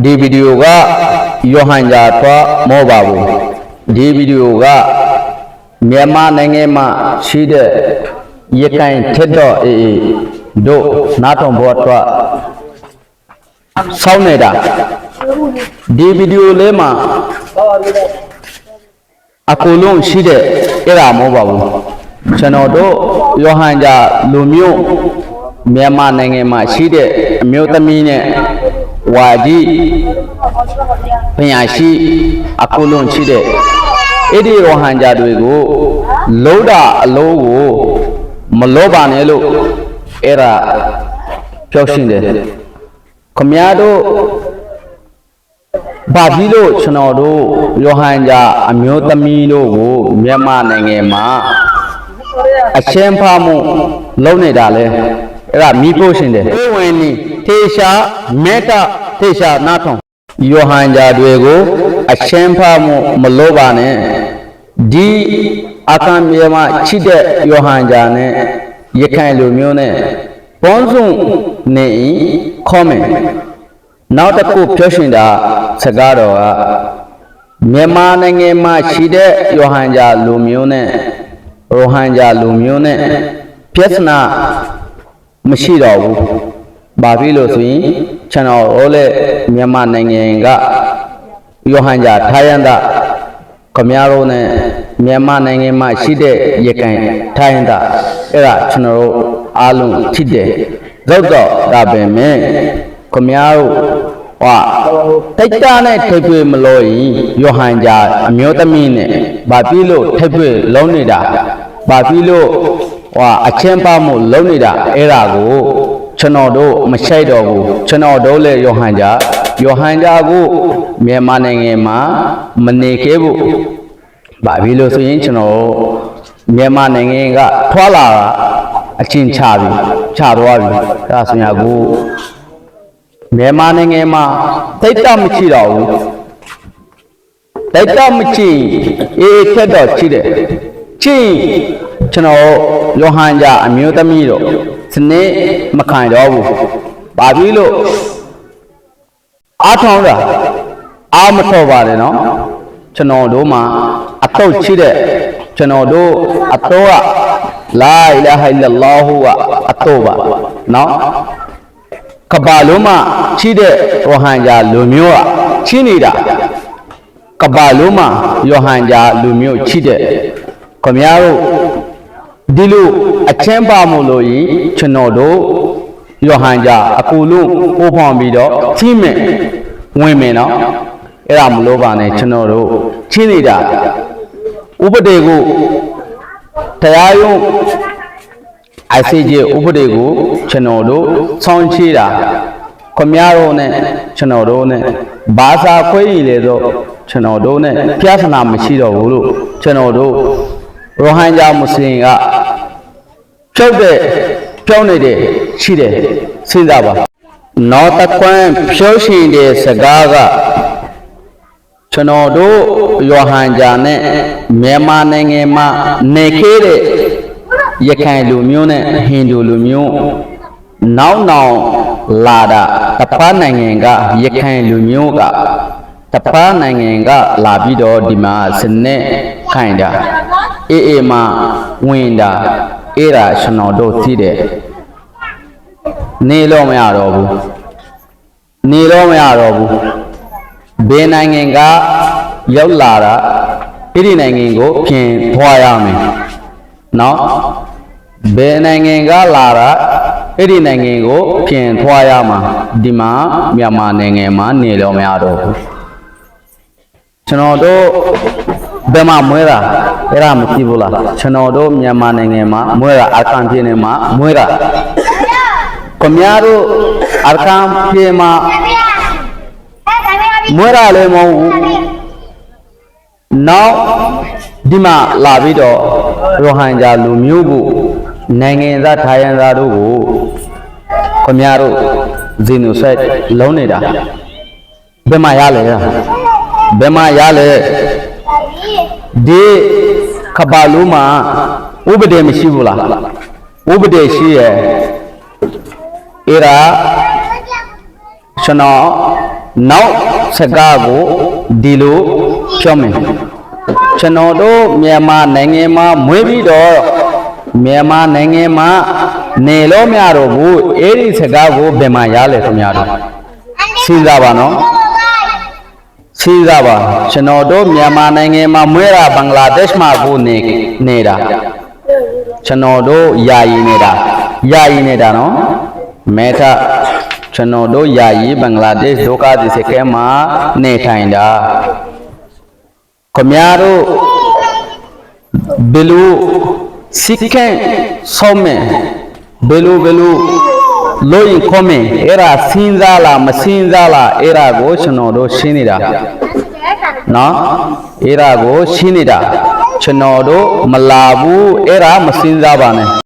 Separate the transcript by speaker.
Speaker 1: ဒီဗီဒီယိုကယောဟန်ဂျာထွားမောပါဘူးဒီဗီဒီယိုကမြန်မာနိုင်ငံမှာရှိတဲ့ရခိုင်ထက်တော့တို့နားထောင်ဖို့အတွက်ဆောင်းနေတာဒီဗီဒီယိုလေးမှာအကူလုံးရှိတဲ့အဲ့ဒါမဟုတ်ပါဘူးကျွန်တော်တို့ယောဟန်ဂျာလူမျိုးမြန်မာနိုင်ငံမှာရှိတဲ့အမျိုးသမီးနဲ့ဝါကြီးပညာရှိအကူလုံးရှိတဲ့အဲ့ဒီယောဟန်ဂျာတွေကိုလုံးတာအလုံးကိုမလောပါနဲ့လို့အဲ့ဒါပြောရှင်းတယ်ခမည်းတော်ဘာဖြစ်လို့ကျွန်တော်တို့ယောဟန်ဂျာအမျိုးသမီးတို့ကိုမြန်မာနိုင်ငံမှာအရှင်းဖမှုလုံးနေတာလဲအဲ့ဒါမိဖို့ရှင်တယ်ဧဝံနိထေရှာမေတ္တာထေရှာနာထုံယောဟန်ဂျာတွေကိုအရှင်းဖမှုမလို့ပါနဲ့ဒီအကံမြေမှာချစ်တဲ့ယောဟန်ဂျာနဲ့ရခိုင်လူမျိုးနဲ့ပေါင်းစုံနေခေါ်မယ်နောက်တစ်ခုပြောရှင်တာစကားတော်ကမြန်မာနိုင်ငံမှာရှိတဲ့ယောဟန်ဂျာလူမျိုးနဲ့ရိုဟန်ဂျာလူမျိုးနဲ့ပြဿနာမရှိတော့ဘူး။ဘာဖြစ်လို့ဆိုရင်ကျွန်တော်တို့လည်းမြန်မာနိုင်ငံကယောဟန်ဂျာထိုင်းရန်တာခမရတို့နဲ့မြန်မာနိုင်ငံမှာရှိတဲ့ရခိုင်ထိုင်းရန်တာအဲ့ဒါကျွန်တော်တို့အားလုံးဖြစ်တယ်။သို့တော့ဒါပဲမဲ့ခမရတို့တိုက်တာနဲ့ထိပ်ထွေမလို့ရင်ယောဟန်ဂျာအမျိုးသမီးနဲ့ဘာဖြစ်လို့ထိပ်ထွေလုံးနေတာဘာဖြစ်လို့အချင်းပါမှုလုံးနေတာအဲ့ဒါကိုကျွန်တော်တို့မရှိုက်တော့ဘူးကျွန်တော်တို့လည်းယောဟန်ဂျာကိုမြန်မာနိုင်ငံမှာမနေခဲ့ဘူးဘာဖြစ်လို့ဆိုရင်ကျွန်တော်မြန်မာနိုင်ငံကထွာလာတာအချင်းချသွားပြီအဲ့ဒါဆိုရင်ကိုမြန်မာနိုင်ငံမှာတိုက်တာမရှိတော့ဘူးတိုက်တာမရှိထက်တော့ရှိတယ်ချင်းကျွန်တော်ယောဟန်ဂျာအမျိုးသမီးတို့စနေမခံတော့ဘူးဘာဖြစ်လို့အားထောင်းတာအားမထော်ပါနဲ့နော်ကျွန်တော်တို့မှာအတော့ရှိတဲ့ကျွန်တော်တို့အတော့ကလာအီလာဟ်အီလလာဟူကအတော့ပါနော်ကဘာလုံးမှာရှိတဲ့ယောဟန်ဂျာလူမျိုးကချင်းနေတာကဘာလုံးမှာယောဟန်ဂျာလူမျိုးရှိတဲ့ခမည်းတော်ဒီလိုအချင်းပါမို့လို့ရင်ကျွန်တော်တို့ယောဟန်ဂျာအကူလုံးပို့ဖော်ပြီးတော့ချင်းမဲ့ဝင်မယ်နော်အဲ့ဒါမလို့ပါနဲ့ကျွန်တော်တို့ချင်းနေတာဥပဒေကိုတရားရုံးICJ ဥပဒေကိုကျွန်တော်တို့ဆောင်းချေတာခမည်းတော်နဲ့ကျွန်တော်တို့နဲ့ဘာသာခွဲရည်လေတော့ကျွန်တော်တို့နဲ့ပြဿနာမရှိတော့ဘူးလို့ကျွန်တော်တို့ရိုဟန်ဂျာမွတ်စလင်ကပြောင်းနေတဲ့ရှိတယ်စဉ်းစားပါနောက်တစ်ခွန်းဖြိုးရှင်တဲ့စကားကကျွန်တော်တို့ယောဟန်ဂျာနဲ့မြန်မာနိုင်ငံမှာနေခဲ့တဲ့ရခိုင်လူမျိုးနဲ့ဟိန္ဒူလူမျိုးနောက်လာတာတပတ်နိုင်ငံကရခိုင်လူမျိုးကတပတ်နိုင်ငံကလာပြီးတော့ဒီမှာစနေခိုင်တာအေးမှာဝင်တာအဲ့ဒါကျွန်တော်တို့သိတယ်နေလို့မရတော့ဘူးဘယ်နိုင်ငံကရောက်လာတာအဲ့ဒီနိုင်ငံကိုပြင်ထွားရမယ်နော်ဘယ်နိုင်ငံကလာတာအဲ့ဒီနိုင်ငံကိုပြင်ထွားရမှာဒီမှာမြန်မာနိုင်ငံမှာနေလို့မရတော့ဘူးကျွန်တော်တို့ဘယ်မှာမွေးတာအဲ့ဒါမသိဘူးလားကျွန်တော်တို့မြန်မာနိုင်ငံမှာမွေးတာအာကန်ပြည်နယ်မှာမွေးတာခမည်းတော်အာကန်ပြည်မှာမွေးတာလည်းမဟုတ်ဘူးနောက်ဒီမှာလာပြီးတော့ရိုဟန်ဂျာလူမျိုးကိုနိုင်ငံသားထိုင်းရန်သားတို့ကိုခမည်းတော်ဇီနိုဆိုက်လုံးနေတာဘယ်မှာရလဲဒီကဘာလုံးမှာဥပဒေမရှိဘူးလားဥပဒေရှိရဲ့အဲ့ဒါကျွန်တော် နောက်စကားကိုဒီလိုပြောမယ်ကျွန်တော်တို့မြန်မာနိုင်ငံမှာမွေးပြီးတော့မြန်မာနိုင်ငံမှာနေလို့မရတော့ဘူးအဲ့ဒီစကားကိုဘယ်မှာရလဲခင်ဗျားတို့စဉ်းစားပါနော်စဉ်းစားပါကျွန်တော်တို့မြန်မာနိုင်ငံမှာမွေးတာဘင်္ဂလားဒေ့ရှ်မှာကိုနေတာကျွန်တော်တို့ယာယီနေတာနော်မဲထကျွန်တော်တို့ယာယီဘင်္ဂလားဒေ့ရှ်ဒုက္ခသည်စခန်းမှာနေထိုင်တာခင်ဗျားတို့ဘယ်လိုစိတ်ကဆုံးမယ်ဘယ်လိုလို့ရင်ခေါ်မယ်အဲ့ဒါစဉ်းစားလားမစဉ်းစားလားအဲ့ဒါကိုကျွန်တော်တို့ရှင်းနေတာနော်အဲ့ဒါကိုရှင်းနေတာကျွန်တော်တို့မလာဘူးအဲ့ဒါမစဉ်းစားပါနဲ့